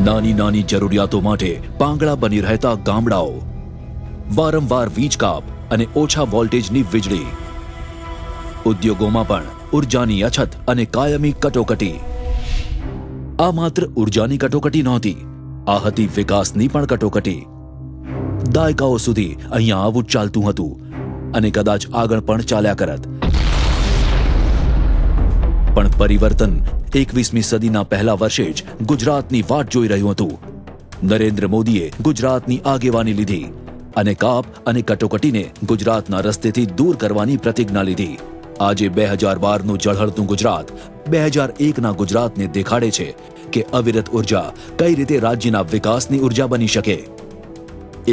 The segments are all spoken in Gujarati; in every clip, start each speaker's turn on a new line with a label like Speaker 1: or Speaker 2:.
Speaker 1: નાની નાની જરૂરિયાતો માટે પાંગડા બની રહેતા ગામડાઓ, વારંવાર વીજ કાપ અને ઓછા વોલ્ટેજની વીજળી, ઉદ્યોગોમાં પણ ઉર્જાની અછત અને કાયમી કટોકટી. આ માત્ર ઉર્જાની કટોકટી નહોતી, આ હતી વિકાસની પણ કટોકટી. દાયકાઓ સુધી અહીંયા આવું જ ચાલતું હતું અને કદાચ આગળ પણ ચાલ્યા કરત. પણ પરિવર્તન 21મી સદીના પહેલા વર્ષે જ ગુજરાતની વાટ જોઈ રહ્યું હતું. નરેન્દ્ર મોદીએ ગુજરાતની આગેવાની લીધી અને કાપ અને કટોકટીને ગુજરાતના રસ્તેથી દૂર કરવાની પ્રતિજ્ઞા લીધી. આજે 2012નું ઝળહળતું ગુજરાત 2001ના ગુજરાતને દેખાડે છે કે અવિરત ઉર્જા કઈ રીતે રાજ્યના વિકાસની ઉર્જા બની શકે.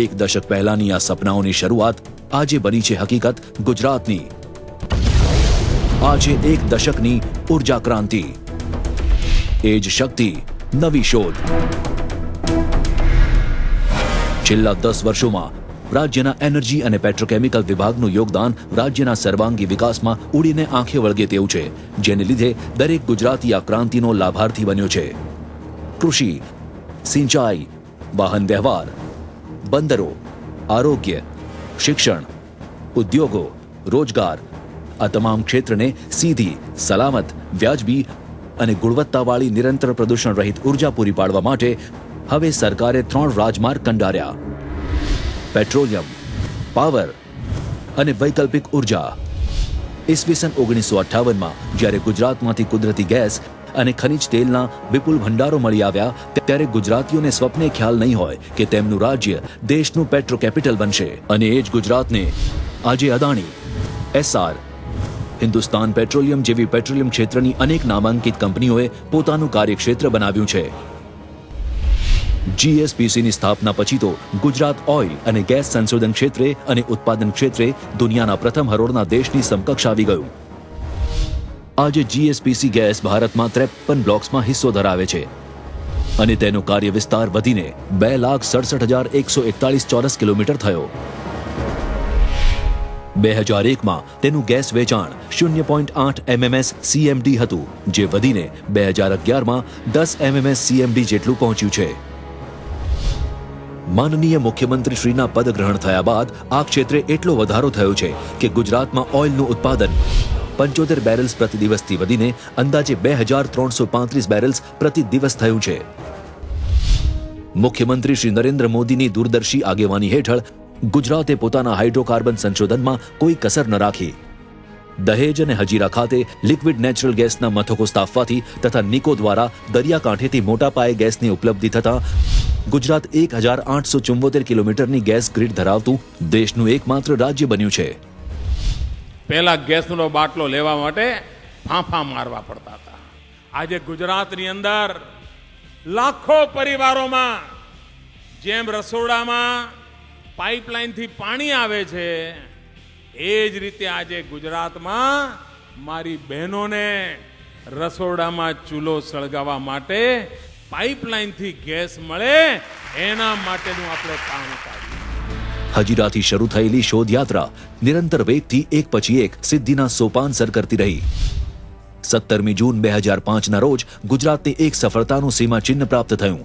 Speaker 1: એક દશક પહેલાની આ સપનાઓની શરૂઆત આજે બની છે હકીકત ગુજરાતની. આજે એક દશકની ઉર્જા ક્રાંતિ, એ જ શક્તિ, નવી શોધ. છેલ્લા 10 વર્ષોમાં રાજ્યના એનર્જી અને પેટ્રોકેમિકલ વિભાગનું યોગદાન રાજ્યના સર્વાંગી વિકાસમાં ઉડીને આંખે વળગે તેવું છે, જેને લીધે દરેક ગુજરાતી આ ક્રાંતિનો લાભાર્થી બન્યો છે. કૃષિ, સિંચાઈ, વાહન વ્યવહાર, બંદરો, આરોગ્ય, શિક્ષણ, ઉદ્યોગો, રોજગાર, આ તમામ ક્ષેત્રને સીધી, સલામત, વ્યાજબી અને ગુણવત્તાવાળી નિરંતર પ્રદૂષણ રહિત ઉર્જા પૂરી પાડવા માટે હવે સરકારે 3 રાજમાર્ગ કંડાર્યા: પેટ્રોલિયમ, પાવર અને વૈકલ્પિક ઉર્જા. ઈસવીસન 1958માં જ્યારે ગુજરાતમાંથી કુદરતી ગેસ અને ખનિજ તેલના વિપુલ ભંડારો મળી આવ્યા, ત્યારે ગુજરાતીઓને સ્વપ્ને ખ્યાલ નહીં હોય કે તેમનું રાજ્ય દેશનું પેટ્રો કેપિટલ બનશે. અને એ જ ગુજરાતને આજે અદાણી, એસ્સાર, હિન્દુસ્તાન પેટ્રોલિયમ જેવી પેટ્રોલિયમ ક્ષેત્રની અનેક નામાંકિત કંપનીઓએ પોતાનું કાર્યક્ષેત્ર બનાવ્યું છે. જીએસપીસીની સ્થાપના પછી તો ગુજરાત ઓઇલ અને ગેસ સંશોધન ક્ષેત્રે અને ઉત્પાદન ક્ષેત્રે દુનિયાના પ્રથમ હરોળના દેશની સમકક્ષ આવી ગયું. આજે જીએસપીસી ગેસ ભારતમાં 53 બ્લોક્સમાં હિસ્સો ધરાવે છે અને તેનો કાર્ય વિસ્તાર વધીને 2,67,141 ચોરસ કિલોમીટર થયો. 2001માં તેનું ગેસ વેચાણ 0.8 MMS CMD હતું, જે વધીને 2011માં 10 MMS CMD જેટલું પહોંચ્યું છે. માનનીય મુખ્યમંત્રી શ્રીના પદગ્રહણ થયા બાદ આ ક્ષેત્રે એટલો વધારો થયો છે કે ગુજરાતમાં ઓઇલનું ઉત્પાદન 75 બેરલ્સ પ્રતિ દિવસથી વધીને અંદાજે 2,335 બેરલ્સ પ્રતિ દિવસ થયું છે. મુખ્યમંત્રી શ્રી નરેન્દ્ર મોદીની દૂરદર્શી આગેવાની હેઠળ ગુજરાતે પોતાના હાઇડ્રોકાર્બન સંશોધનમાં કોઈ કસર ન રાખી. દહેજ અને હજીરા ખાતે લિક્વિડ નેચરલ ગેસના મથકો સ્થાપવાથી તથા નિકો દ્વારા દરિયાકાંઠેથી મોટા પાયે ગેસની ઉપલબ્ધિ થતા ગુજરાત 1,874 કિલોમીટરની ગેસ ગ્રીડ ધરાવતું દેશનું એકમાત્ર રાજ્ય બન્યું છે.
Speaker 2: પહેલા ગેસનો બાટલો લેવા માટે ફાંફા મારવા પડતા હતા. આજે ગુજરાતની અંદર લાખો પરિવારોમાં જેમ રસોડામાં પાઇપલાઇનથી પાણી આવે છે, એ જ રીતે આજે ગુજરાતમાં મારી બહેનોને રસોડામાં ચૂલો સળગાવવા માટે પાઇપલાઇનથી ગેસ મળે, એના માટેનું આપણે કામ કરીએ.
Speaker 1: હજીરાથી શરૂ થયેલી શોધયાત્રા નિરંતર વેગથી એક પછી એક સિદ્ધિના સોપાન સર કરતી રહી. 17મી જૂન 2005ના રોજ ગુજરાતને એક સફળતાનું સીમાચિહ્ન પ્રાપ્ત થયું.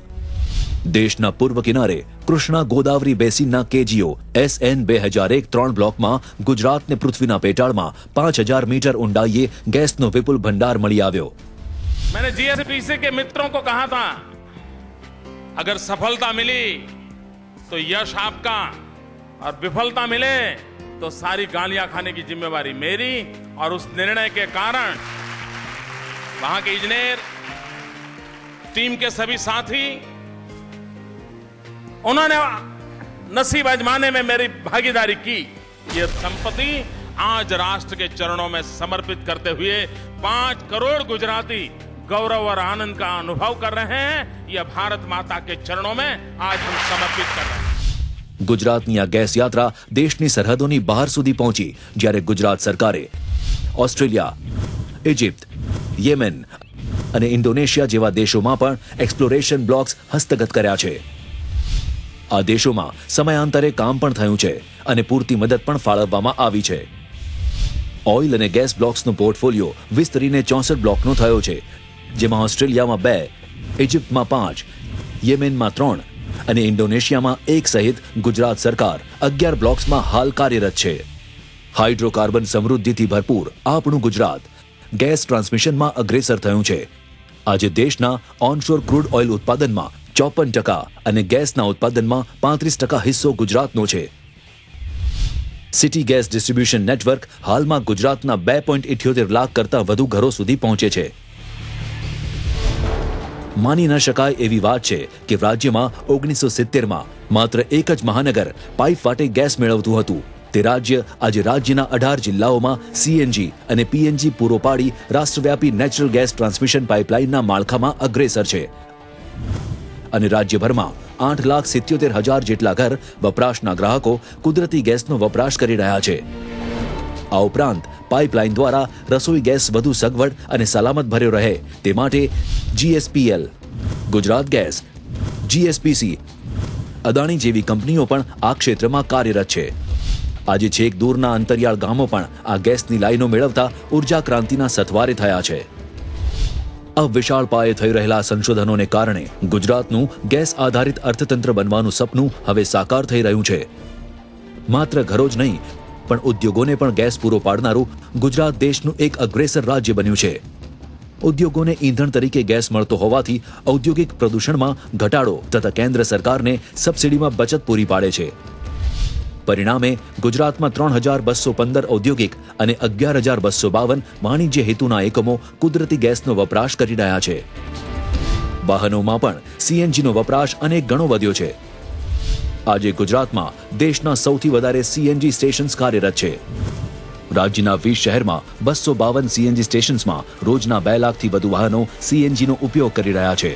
Speaker 1: દેશના પૂર્વ કિનારે કૃષ્ણા ગોદાવરી બેસિનના કેજીઓ SN 2001-3 બ્લોકમાં ગુજરાતને પૃથ્વીના પેટાળમાં 5,000 મીટર ઊંડાઈએ ગેસનો વિપુલ ભંડાર મળી આવ્યો.
Speaker 2: मैंने जीएसपीसी के मित्रों को कहा था, अगर सफलता मिली तो यश आपका और विफलता मिले तो सारी गालियां खाने की जिम्मेवारी मेरी. और उस निर्णय के कारण वहां के इंजीनियर, टीम के सभी साथी, उन्होंने नसीब आजमाने में मेरी भागीदारी की. ये संपत्ति आज राष्ट्र के चरणों में समर्पित करते हुए 5 करोड़ गुजराती गौरव और आनंद का अनुभव कर रहे हैं. यह भारत माता के चरणों में आज हम समर्पित कर रहे हैं.
Speaker 1: ગુજરાતની આ ગેસ યાત્રા દેશની સરહદોની બહાર સુધી પહોંચી, જ્યારે ગુજરાત સરકારે ઓસ્ટ્રેલિયા, ઇજિપ્ત, યેમેન અને ઇન્ડોનેશિયા જેવા દેશોમાં પણ એક્સપ્લોરેશન બ્લોક્સ હસ્તગત કર્યા છે. આ દેશોમાં સમયાંતરે કામ પણ થયું છે અને પૂરતી મદદ પણ ફાળવવામાં આવી છે. ઓઇલ અને ગેસ બ્લોક્સનો પોર્ટફોલિયો વિસ્તરીને 64 બ્લોકનો થયો છે, જેમાં ઓસ્ટ્રેલિયામાં 2, ઇજિપ્તમાં 5, યેમેનમાં 3 અને ઇન્ડોનેશિયામાં 1 સહિત ગુજરાત સરકાર 11 બ્લોક્સમાં હાલ કાર્યરત છે. હાઇડ્રોકાર્બન સમૃદ્ધિથી ભરપૂર આપણું ગુજરાત ગેસ ટ્રાન્સમિશનમાં અગ્રેસર થયું છે. આજે દેશના ઓનશોર ક્રૂડ ઓઇલ ઉત્પાદનમાં 54% અને ગેસના ઉત્પાદનમાં 35% હિસ્સો ગુજરાતનો છે. સિટી ગેસ ડિસ્ટ્રીબ્યુશન નેટવર્ક હાલમાં ગુજરાતના 2.78 લાખ કરતાં વધુ ઘરો સુધી પહોંચે છે. માની ન શકાય એવી વાત છે કે રાજ્યમાં 1970માં માત્ર એક જ મહાનગર પાઇપ વાટે ગેસ મેળવતું હતું. તે રાજ્ય આજે રાજ્યના 18 જિલ્લાઓમાં સીએનજી અને પીએનજી પૂરો પાડી રાષ્ટ્રવ્યાપી નેચરલ ગેસ ટ્રાન્સમિશન પાઇપલાઇનના માળખામાં અગ્રેસર છે. અને રાજ્યભરમાં 8,77,000 જેટલા ઘર વપરાશના ગ્રાહકો કુદરતી ગેસનો વપરાશ કરી રહ્યા છે. આ ઉપરાંત પાઇપલાઇન દ્વારા રસોઈ ગેસ વધુ સગવડ અને સલામત ભર્યો રહે તે માટે જીએસપીએલ, ગુજરાત ગેસ, જીએસપીસી, અદાણી જેવી કંપનીઓ પણ આ ક્ષેત્રમાં કાર્યરત છે. આજે છેક દૂરના અંતરિયાળ ગામો પણ આ ગેસની લાઈનો મેળવતા ઉર્જા ક્રાંતિના સથવારે થયા છે. આ વિશાળ પાયે થઈ રહેલા સંશોધનોને કારણે ગુજરાતનું ગેસ આધારિત અર્થતંત્ર બનવાનું સપનું હવે સાકાર થઈ રહ્યું છે. માત્ર ઘરો જ નહીં પણ ઉદ્યોગોને પણ ગેસ પૂરો પાડનારું ગુજરાત દેશનું એક અગ્રેસર રાજ્ય બન્યું છે. ઉદ્યોગોને ઈંધણ તરીકે ગેસ મળતો હોવાથી ઔદ્યોગિક પ્રદૂષણમાં ઘટાડો તથા કેન્દ્ર સરકારને સબસિડીમાં બચત પૂરી પાડે છે. પરિણામે ગુજરાતમાં 3,215 ઔદ્યોગિક અને 11,252 વાણિજ્ય હેતુના એકમો કુદરતી ગેસનો વપરાશ કરી રહ્યા છે. વાહનોમાં પણ સીએનજીનો વપરાશ અનેક ગણો વધ્યો છે. આજે ગુજરાતમાં દેશના સૌથી વધારે સીએનજી સ્ટેશન્સ કાર્યરત છે. રાજ્યના 20 શહેરમાં 252 સીએનજી સ્ટેશન્સમાં રોજના 2 લાખથી વધુ વાહનો સીએનજીનો ઉપયોગ કરી રહ્યા છે.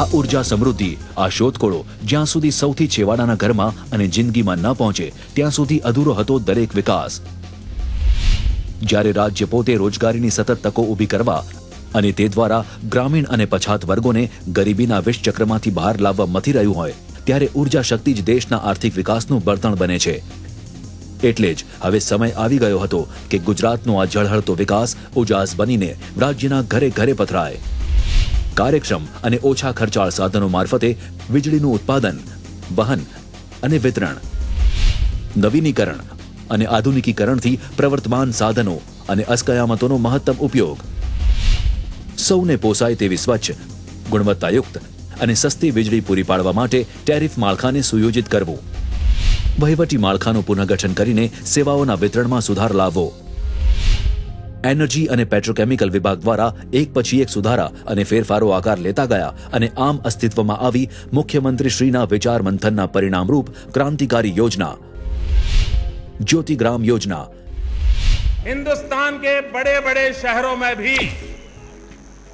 Speaker 1: આ ઉર્જા સમૃદ્ધિ, આ શોધખોળો જ્યાં સુધી સૌથી છેવાડાના ઘરમાં અને જિંદગીમાં ન પહોંચે ત્યાં સુધી અધૂરો હતો દરેક વિકાસ. જ્યારે રાજ્ય પોતે રોજગારીની સતત તકો ઊભી કરવા અને તે દ્વારા ગ્રામીણ અને પછાત વર્ગોને ગરીબીના વિષચક્રમાંથી બહાર લાવવા મથી રહ્યું હોય ત્યારે ઉર્જા શક્તિ જ દેશના આર્થિક વિકાસનું બળતણ બને છે. એટલે જ હવે સમય આવી ગયો હતો કે ગુજરાતનો આ ઝળહળતો વિકાસ ઉજાસ બનીને રાજ્યના ઘરે ઘરે પથરાય. કાર્યક્ષમ અને ઓછા ખર્ચાળ સાધનો મારફતે વીજળીનું ઉત્પાદન, વહન અને વિતરણ, નવીનીકરણ અને આધુનિકીકરણથી પ્રવર્તમાન સાધનો અને અસ્કયામતોનો મહત્તમ ઉપયોગ, સૌને પોસાય તેવી સ્વચ્છ, ગુણવત્તાયુક્ત અને સસ્તી વીજળી પૂરી પાડવા માટે ટેરિફ માળખાને સુયોજિત કરવું, વહીવટી માળખાનું પુનઃગઠન કરીને સેવાઓના વિતરણમાં સુધાર લાવવો. એનર્જી અને પેટ્રોકેમિકલ વિભાગ દ્વારા એક પછી એક સુધારા અને ફેરફારો આકાર લેતા ગયા અને આમ અસ્તિત્વમાં આવી મુખ્યમંત્રી શ્રીના વિચાર મંથનના પરિણામરૂપ क्रांतिकारी योजना ज्योतिग्राम योजना.
Speaker 2: हिंदुस्तान के बड़े बड़े शहरों में भी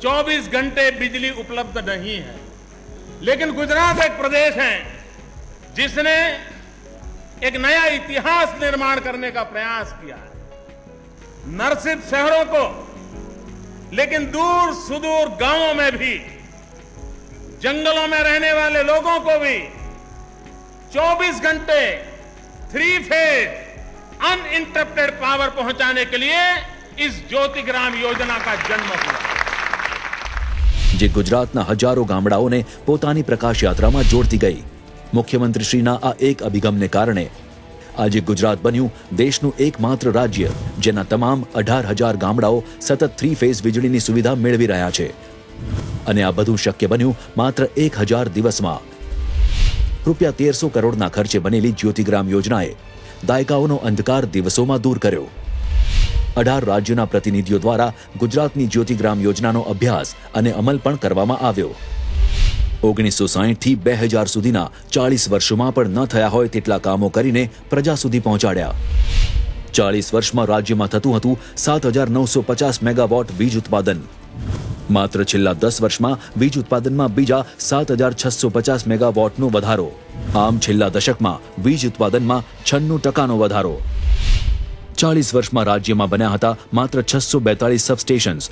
Speaker 2: 24 घंटे बिजली उपलब्ध नहीं है, लेकिन गुजरात एक प्रदेश है जिसने एक नया इतिहास निर्माण करने का प्रयास किया है. न सिर्फ शहरों को लेकिन दूर सुदूर गांवों में भी, जंगलों में रहने वाले लोगों को भी 24 घंटे 3 फेज अनइंटरप्टेड पावर पहुंचाने के लिए इस ज्योतिग्राम योजना का जन्म हुआ.
Speaker 1: જે ગુજરાતના હજારો ગામડાઓને પોતાની પ્રકાશ યાત્રામાં જોડતી ગઈ. મુખ્યમંત્રી શ્રીના આ એક અભિગમને કારણે આજે ગુજરાત બન્યું દેશનું એકમાત્ર રાજ્ય જેના તમામ 18,000 ગામડાઓ સતત 3 ફેઝ વીજળીની સુવિધા મેળવી રહ્યા છે. અને આ બધું શક્ય બન્યું માત્ર 1,000 દિવસમાં. રૂપિયા 1,300 કરોડના ખર્ચે બનેલી જ્યોતિગ્રામ યોજનાએ દાયકાઓનો અંધકાર દિવસોમાં દૂર કર્યો. 18 રાજ્યોના પ્રતિનિધિઓ દ્વારા ગુજરાતની જ્યોતિગ્રામ યોજનાનો અભ્યાસ અને અમલ પણ કરવામાં આવ્યો. 1960 થી 2000 સુધીના 40 વર્ષોમાં પણ ન થયા હોય તેટલા કામો કરીને પ્રજા સુધી પહોંચાડ્યા. 40 વર્ષમાં રાજ્યમાં થતું હતું 7,950 મેગાવોટ વીજ ઉત્પાદન. માત્ર છેલ્લા 10 વર્ષમાં વીજ ઉત્પાદનમાં બીજા 7,650 મેગાવોટનો વધારો. આમ છેલ્લા દશકમાં વીજ ઉત્પાદનમાં 96% વધારો. 40 વર્ષમાં રાજ્યમાં બન્યા હતા માત્ર 642 સબસ્ટેશન્સ,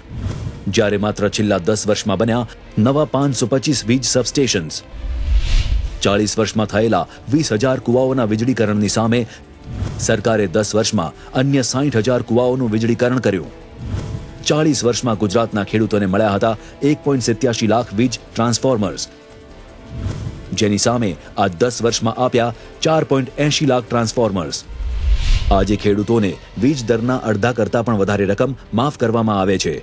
Speaker 1: જ્યારે માત્ર છેલ્લા 10 વર્ષમાં બન્યા નવા 525 વીજ સબસ્ટેશન્સ. 40 વર્ષમાં થયેલા 20,000 કુવાઓના વીજળીકરણની સામે સરકારે 10 વર્ષમાં અન્ય 60,000 કુવાઓનું વીજળીકરણ કર્યું. 40 વર્ષમાં ગુજરાતના ખેડૂતોને મળ્યા હતા 1.87 લાખ વીજ ટ્રાન્સફોર્મર્સ, જેની સામે આ 10 વર્ષમાં આપ્યા 4.80 લાખ ટ્રાન્સફોર્મર્સ. આજે ખેડૂતોને વીજ દરના અડધા કરતાં પણ વધારે રકમ માફ કરવામાં આવે છે.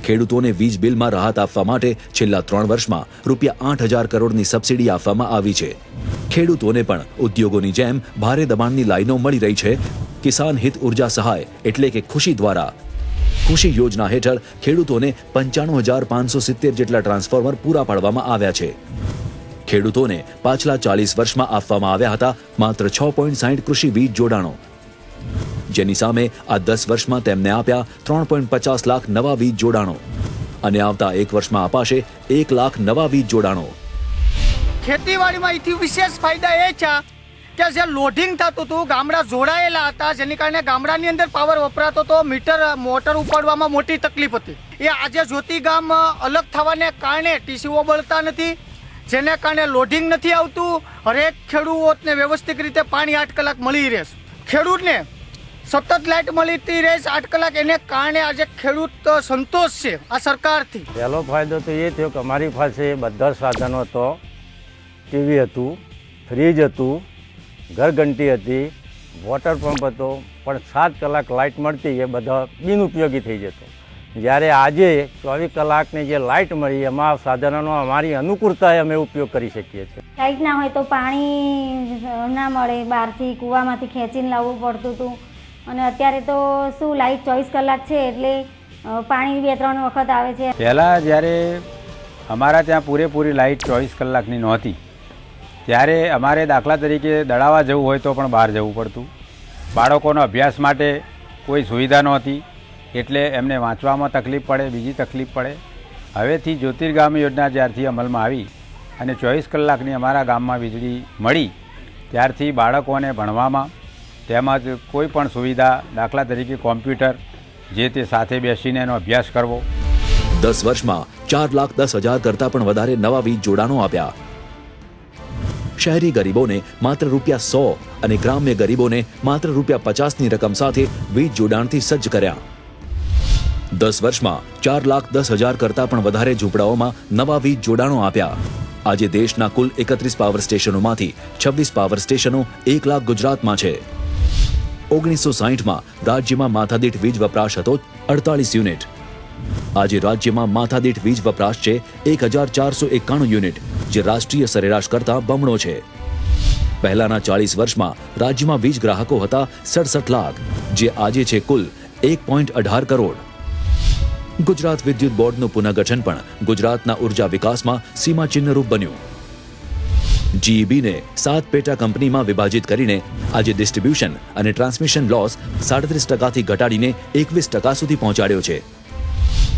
Speaker 1: ખેડૂતોને વીજ બિલમાં રાહત આપવા માટે છેલ્લા 3 વર્ષમાં રૂપિયા 8,000 કરોડની સબસિડી આપવામાં આવી છે. ખેડૂતોને પણ ઉદ્યોગોની જેમ ભારે દબાણની લાઈનો મળી રહી છે. કિસાન હિત ઉર્જા સહાય એટલે કે ખુશી દ્વારા ખુશી યોજના હેઠળ ખેડૂતોને 95,570 જેટલા ટ્રાન્સફોર્મર પૂરા પાડવામાં આવ્યા છે. ખેડૂતોને પાછલા 40 વર્ષમાં આપવામાં આવ્યા હતા માત્ર 6.60 કૃષિ વીજ જોડાણો, જેની સામે આ 10 વર્ષમાં તેમને આપ્યા 3.50 લાખ નવા વીજ જોડાણો અને આવતા 1 વર્ષમાં અપાશે 1 લાખ નવા વીજ જોડાણો.
Speaker 3: ખેતીવાડીમાં એથી વિશેષ ફાયદા એ છે કે જે લોડિંગ થતું હતું, ગામડા જોડાયેલા હતા, જેની કારણે ગામડાની અંદર પાવર વપરાતો હતો, મોટર ઉપાડવામાં મોટી તકલીફ હતી. એ આજે જ્યોતિ ગામ અલગ થવાને કારણે ટીસીઓ બળતા નથી, જેને કારણે લોડિંગ નથી આવતું. હરેક ખેડૂતોને વ્યવસ્થિત રીતે પાણી 8 કલાક મળી રહેશે. ખેડૂતને સતત લાઇટ મળતી રહેશે 8 કલાક, એને કારણે આજે ખેડૂત સંતોષ છે આ સરકારથી.
Speaker 4: પહેલો ફાયદો તો એ થયો કે અમારી પાસે બધા સાધનો હતો. ટીવી હતું, ફ્રીજ હતું, ઘરઘંટી હતી, વોટર પંપ હતો, પણ 7 કલાક લાઇટ મળતી એ બધા બિનઉપયોગી થઈ જતો. જ્યારે આજે 24 કલાકની જે લાઇટ મળી એમાં સાધનોનો અમારી અનુકૂળતાએ અમે ઉપયોગ કરી શકીએ છીએ.
Speaker 5: લાઇટ ના હોય તો પાણી ના મળે, બહારથી કૂવામાંથી ખેંચીને લાવવું પડતું હતું. અને અત્યારે તો શું લાઇટ 24 કલાક છે એટલે પાણી 2-3 વખત આવે છે.
Speaker 6: પહેલાં જ્યારે અમારા ત્યાં પૂરેપૂરી લાઇટ 24 કલાકની નહોતી ત્યારે અમારે દાખલા તરીકે દળાવા જવું હોય તો પણ બહાર જવું પડતું. બાળકોનો અભ્યાસ માટે કોઈ સુવિધા નહોતી એટલે એમને વાંચવામાં તકલીફ પડે, બીજી તકલીફ પડે. હવેથી જ્યોતિર્ગામ યોજના જ્યારથી અમલમાં આવી અને 24 કલાકની અમારા ગામમાં વીજળી મળી ત્યારથી બાળકોને ભણવામાં તેમજ કોઈ પણ સુવિધા, દાખલા તરીકે કોમ્પ્યુટર, જે તે સાથે બેસીને એનો અભ્યાસ કરવો.
Speaker 1: 10 વર્ષમાં 4,10,000 કરતાં પણ વધારે નવા વીજ જોડાણો આપ્યા. શહેરી ગરીબોને માત્ર ₹100 અને ગ્રામ્ય ગરીબોને માત્ર ₹50ની રકમ સાથે વીજ જોડાણથી સજ્જ કર્યા. 10 વર્ષમાં 4,10,000 કરતાં પણ વધારે ઝૂંપડાઓમાં નવા વીજ જોડાણો આપ્યા. આજે દેશના કુલ 31 પાવર સ્ટેશનોમાંથી 26 પાવર સ્ટેશનો 1 લાખ ગુજરાતમાં છે. 1960માં રાજ્યમાં માથાદીઠ વીજ વપરાશ હતો 48 યુનિટ. આજે રાજ્યમાં માથાદીઠ વીજ વપરાશ છે 1,491 યુનિટ, જે રાષ્ટ્રીય સરેરાશ કરતાં બમણો છે. પહેલાના 40 વર્ષમાં રાજ્યમાં વીજ ગ્રાહકો હતા 67 લાખ, જે આજે છે કુલ 1.18 કરોડ. ગુજરાત વિદ્યુત બોર્ડનું પુનઃગઠન પણ ગુજરાતના ઉર્જા વિકાસમાં સીમાચિહ્નરૂપ બન્યું. જીઈબીને 7 પેટા કંપનીમાં વિભાજિત કરીને આજે ડિસ્ટ્રીબ્યુશન અને ટ્રાન્સમિશન લોસ 37%થી ઘટાડીને 21% સુધી પહોંચાડ્યો છે.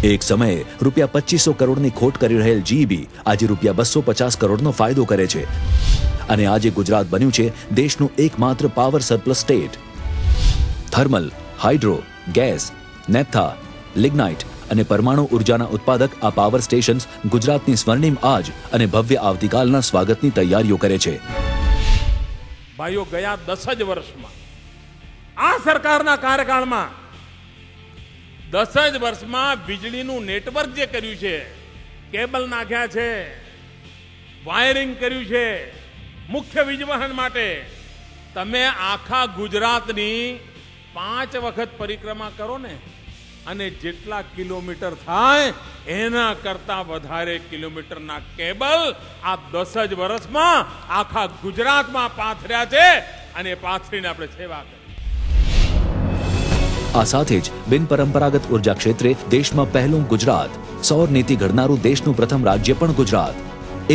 Speaker 1: એક સમયે ₹2,500 કરોડની ખોટ કરી રહેલ જીઈબી આજે ₹250 કરોડનો ફાયદો કરે છે અને આજે ગુજરાત બન્યું છે દેશનું એકમાત્ર power surplus state. Thermal, hydro, gas, નેપ્થા, lignite અને પરમાણુ ઉર્જાના ઉત્પાદક આ પાવર સ્ટેશન્સ ગુજરાતની સ્વર્ણિમ આજ અને ભવ્ય આવતીકાલના સ્વાગતની તૈયારીઓ કરે છે.
Speaker 2: ભાઈઓ, ગયા 10 જ વર્ષમાં આ સરકારના કાર્યકાળમાં 10 જ વર્ષમાં વીજળીનું નેટવર્ક જે કર્યું છે, કેબલ નાખ્યા છે, વાયરિંગ કર્યું છે મુખ્ય વીજ વહન માટે, તમે આખા ગુજરાતની 5 વખત પરિક્રમા કરો ને અને જેટલા કિલોમીટર થાય એના કરતા વધારે કિલોમીટરના કેબલ આ 10 જ વર્ષમાં આખા ગુજરાતમાં પાથર્યા છે અને પાથરીને આપણે સેવા કરી.
Speaker 1: આ સાથે જ બિનપરંપરાગત ઉર્જા ક્ષેત્રે દેશમાં પહેલું ગુજરાત, સૌર નીતિ ઘડનારું દેશનું પ્રથમ રાજ્ય પણ ગુજરાત,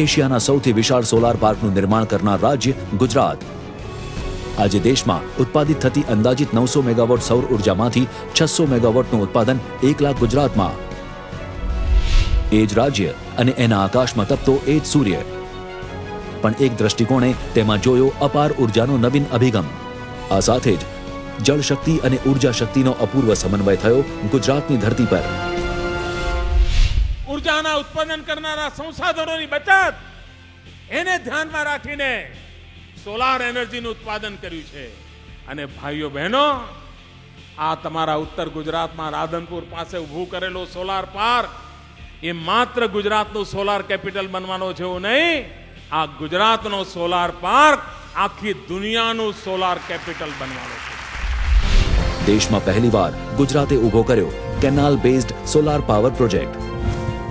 Speaker 1: એશિયાના સૌથી વિશાળ સોલાર પાર્કનું નિર્માણ કરનાર રાજ્ય ગુજરાત. આજે દેશમાં ઉત્પાદિત થતી અંદાજિત 900 મેગાવોટ સૌર ઉર્જામાંથી 600 મેગાવોટનું ઉત્પાદન 1 લાખ ગુજરાતમાં. એ જ રાજ્ય અને એના આકાશમાં તપતો એ જ સૂર્ય. પણ એક દ્રષ્ટિકોણે તેમાં જોયો અપાર ઉર્જાનો નવીન અભિગમ. આ સાથે જ જળશક્તિ અને ઉર્જા શક્તિનો અપૂર્વ સમન્વય થયો ગુજરાતની ધરતી પર.
Speaker 2: ઉર્જાના ઉત્પાદન કરનારા સંસાધનોની બચત એને ધ્યાનમાં રાખીને સોલાર એનર્જીનું ઉત્પાદન કર્યું છે. અને ભાઈઓ બહેનો, આ તમારા ઉત્તર ગુજરાતમાં રાધનપુર પાસે ઊભું કરેલું સોલાર પાર્ક એ માત્ર ગુજરાતનું સોલાર કેપિટલ બનવાનો છે એવું નહીં, આ ગુજરાતનો સોલાર પાર્ક આખી દુનિયાનું સોલાર કેપિટલ બનવાનો છે.
Speaker 1: દેશમાં પહેલીવાર ગુજરાતે ઊભો કર્યો canal based solar power project,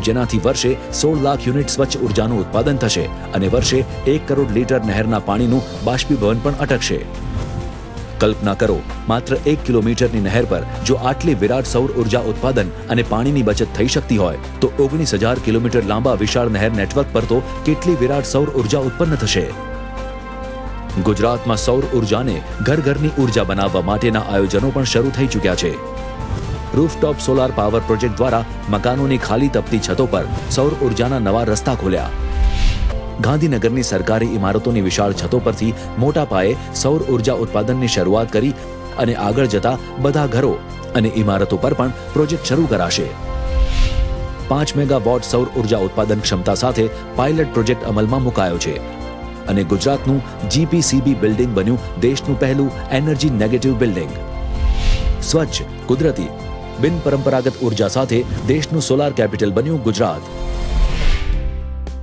Speaker 1: જેનાથી વર્ષે 16 લાખ યુનિટ સ્વચ્છ ઉર્જાનું ઉત્પાદન થશે અને વર્ષે 1 કરોડ લીટર નહેરના પાણીનું બાષ્પીભવન પણ અટકશે. કલ્પના કરો, માત્ર 1 કિલોમીટરની નહેર પર જો આટલી વિરાટ સૌર ઉર્જા ઉત્પાદન અને પાણીની બચત થઈ શકતી હોય તો 19,000 કિલોમીટર લાંબા વિશાળ નહેર નેટવર્ક પર તો કેટલી વિરાટ સૌર ઉર્જા ઉત્પન્ન થશે. ગુજરાતમાં સૌર ઉર્જાને ઘર ઘરની ઉર્જા બનાવવા માટેના આયોજનો પણ શરૂ થઈ ચૂક્યા છે. રૂફટોપ સોલાર પાવર પ્રોજેક્ટ દ્વારા મકાનોની ખાલી તપતી છતો પર સૌર ઉર્જાના નવા રસ્તા ખોલ્યા. ગાંધીનગરની સરકારી ઇમારતોની વિશાળ છતો પરથી મોટા પાયે સૌર ઉર્જા ઉત્પાદનની શરૂઆત કરી અને આગળ જતા બધા ઘરો અને ઇમારતો પર પણ પ્રોજેક્ટ શરૂ કરાશે. 5 મેગાવોટ સૌર ઉર્જા ઉત્પાદન ક્ષમતા સાથે પાયલટ પ્રોજેક્ટ અમલમાં મુકાયો છે અને ગુજરાતનું જીપીસીબી બિલ્ડિંગ બન્યું દેશનું પહેલું એનર્જી નેગેટિવ બિલ્ડિંગ. સ્વચ્છ, કુદરતી, બિન પરંપરાગત ઉર્જા સાથે દેશનું સોલાર કેપિટલ બન્યું ગુજરાત.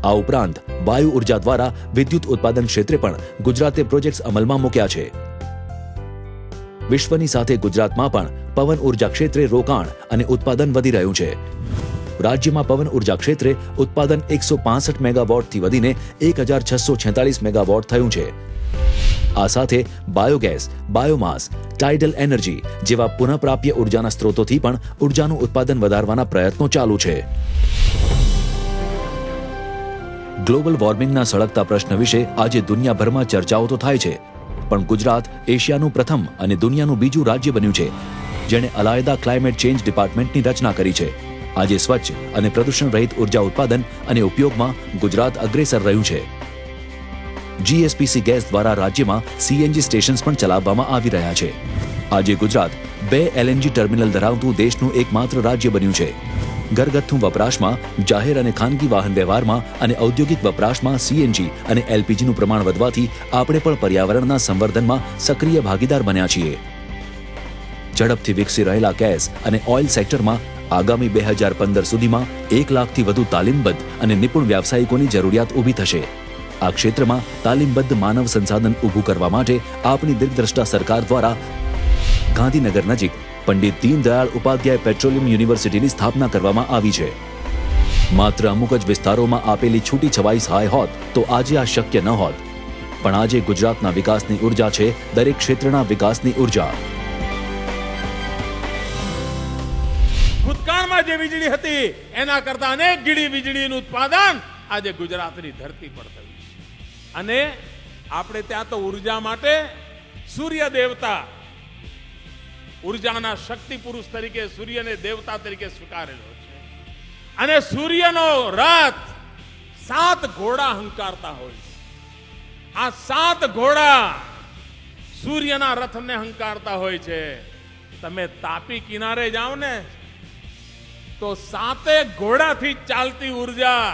Speaker 1: આ ઉપરાંત વાયુ ઉર્જા દ્વારા વિદ્યુત ઉત્પાદન ક્ષેત્રે પણ ગુજરાતે પ્રોજેક્ટ્સ અમલમાં મૂક્યા છે. વિશ્વની સાથે ગુજરાતમાં પણ પવન ઉર્જા ક્ષેત્રે રોકાણ અને ઉત્પાદન વધી રહ્યું છે. રાજ્યમાં પવન ઉર્જા ક્ષેત્રે ઉત્પાદન 165 મેગાવોટથી વધીને 1,646 મેગાવોટ થયું છે. આ સાથે બાયોગેસ, બાયોમાસ, ટાઇડલ એનર્જી જેવા પુનઃપ્રાપ્ય ઉર્જાના સ્ત્રોતોથી પણ ઉર્જાનું ઉત્પાદન વધારવાના પ્રયત્નો ચાલુ છે. ગ્લોબલ વોર્મિંગના સળગતા પ્રશ્ન વિશે આજે દુનિયાભરમાં ચર્ચાઓ તો થાય છે, પણ ગુજરાત એશિયાનું પ્રથમ અને દુનિયાનું બીજું રાજ્ય બન્યું છે જેણે અલાયદા ક્લાઇમેટ ચેન્જ ડિપાર્ટમેન્ટની રચના કરી છે. આજે સ્વચ્છ અને પ્રદૂષણ રહિત ઉર્જા ઉત્પાદન અને ઉપયોગમાં ગુજરાત અગ્રેસર રહ્યું છે. જીએસપીસી ગેસ દ્વારા રાજ્યમાં સીએનજી સ્ટેશન્સ પણ ચલાવવામાં આવી રહ્યા છે. આજે ગુજરાત 2 એલએનજી ટર્મિનલ ધરાવતું દેશનું એકમાત્ર રાજ્ય બન્યું છે. ઘરગથ્થુ વપરાશમાં, જાહેર અને ખાનગી વાહન વ્યવહારમાં અને ઔદ્યોગિક વપરાશમાં સીએનજી અને એલપીજીનું પ્રમાણ વધવાથી આપણે પણ પર્યાવરણના સંવર્ધનમાં સક્રિય ભાગીદાર બન્યા છીએ. ઝડપથી વિકસી રહેલા ગેસ અને ઓઇલ સેક્ટરમાં આગામી 2015 સુધીમાં 1 લાખથી વધુ તાલીમબદ્ધ અને નિપુણ વ્યાવસાયિકોની જરૂરિયાત ઊભી થશે. આ ક્ષેત્રમાં તાલીમબદ્ધ માનવ સંસાધન ઊભું કરવા માટે આપણી દીર્ઘદ્રષ્ટા સરકાર દ્વારા ગાંધીનગર નજીક પંડિત દીનદયાળ ઉપાધ્યાય પેટ્રોલિયમ યુનિવર્સિટીની સ્થાપના કરવામાં આવી છે. માત્ર અમુક જ વિસ્તારોમાં આપેલી છૂટી છવાઈ સહાય હોત તો આજે આ શક્ય ન હોત, પણ આજે ગુજરાતના વિકાસની ઉર્જા છે દરેક ક્ષેત્રના વિકાસની ઉર્જા.
Speaker 2: ભૂતકાળમાં જે વીજળી હતી એના કરતા અનેક ગીડી વીજળીનું ઉત્પાદન આજે ગુજરાતની ધરતી પર થયું છે. અને આપણે ત્યાં તો ઉર્જા માટે સૂર્ય દેવતા, ઉર્જાના શક્તિ પુરુષ તરીકે સૂર્યને દેવતા તરીકે સ્વીકારેલો છે. અને સૂર્યનો રથ 7 ઘોડા હંકારતા હોય છે. આ 7 ઘોડા સૂર્યના રથને હંકારતા હોય છે. તમે તાપી કિનારે જાઓ ને તો 7 ઘોડાથી ચાલતી ઉર્જા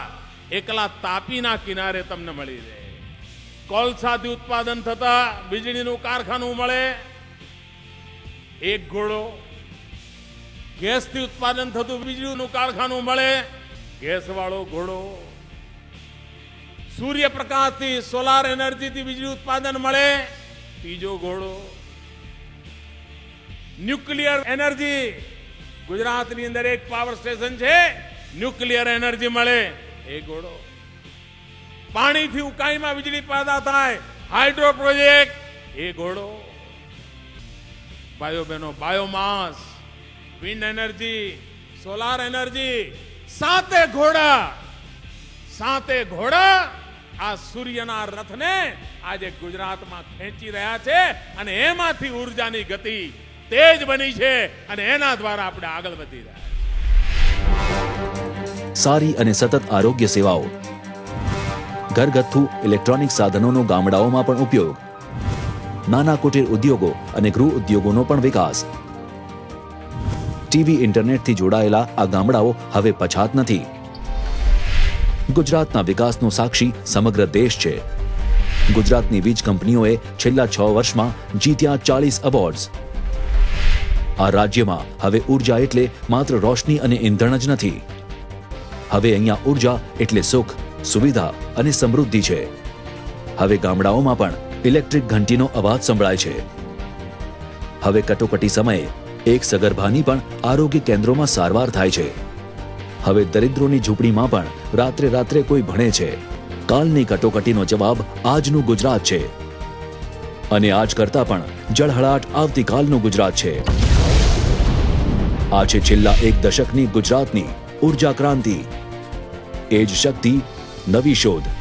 Speaker 2: એકલા તાપીના કિનારે તમને મળી રહે. કોલસાથી ઉત્પાદન થતા વીજળીનું કારખાનું મળે 1 ઘોડો, ગેસથી ઉત્પાદન થતું વીજળીનું કારખાનું મળે ગેસ વાળો ઘોડો, સૂર્યપ્રકાશથી સોલાર એનર્જીથી વીજળી ઉત્પાદન મળે 3જો ઘોડો, ન્યુક્લિયર એનર્જી, ગુજરાતની અંદર એક પાવર સ્ટેશન છે, ન્યુક્લિયર એનર્જી મળે 1 ઘોડો, પાણીથી ઉકાઈમાં વીજળી પેદા થાય હાઇડ્રો પ્રોજેક્ટ 1 ઘોડો, ભાઈઓ બહેનો biomass, wind energy, solar energy, 7 ઘોડા, 7 ઘોડા આ સૂર્યના રથને આજે ગુજરાતમાં ખેંચી રહ્યા છે. અને એમાંથી ઉર્જાની ગતિ તેજ બની છે અને એના દ્વારા આપણે આગળ વધી રહ્યા છીએ.
Speaker 1: સારી અને સતત આરોગ્ય સેવાઓ, ઘરગથ્થુ ઇલેક્ટ્રોનિક સાધનોનો ગામડાઓમાં પણ ઉપયોગ, નાના કુટીર ઉદ્યોગો અને ગૃહ ઉદ્યોગોનો પણ વિકાસ. ટીવી ઇન્ટરનેટથી જોડાયેલા આ ગામડાઓ હવે પછાત નથી. ગુજરાતના વિકાસનો સાક્ષી સમગ્ર દેશ છે. ગુજરાતની વીજ કંપનીઓએ છેલ્લા 6 વર્ષમાં જીત્યા 40 એવોર્ડ્સ. આ રાજ્યમાં હવે ઉર્જા એટલે માત્ર રોશની અને ઈંધણ જ નથી. હવે અહીંયા ઉર્જા એટલે સુખ, સુવિધા અને સમૃદ્ધિ છે. હવે ગામડાઓમાં પણ ઇલેક્ટ્રિક ઘંટીનો અવાજ સંભળાય છે. હવે કટોકટી સમયે એક સગર્ભાની પણ આરોગ્ય કેન્દ્રોમાં સારવાર થાય છે. હવે દરિદ્રોની ઝૂંપડીમાં પણ રાત્રે રાત્રે કોઈ ભણે છે. કાલની કટોકટીનો જવાબ આજનું ગુજરાત છે, અને આજ કરતા પણ જળહળાટ આવતીકાલનું ગુજરાત છે. આ છે છેલ્લા એક દશકની ગુજરાતની ઉર્જા ક્રાંતિ. એ જ શક્તિ, નવી શોધ.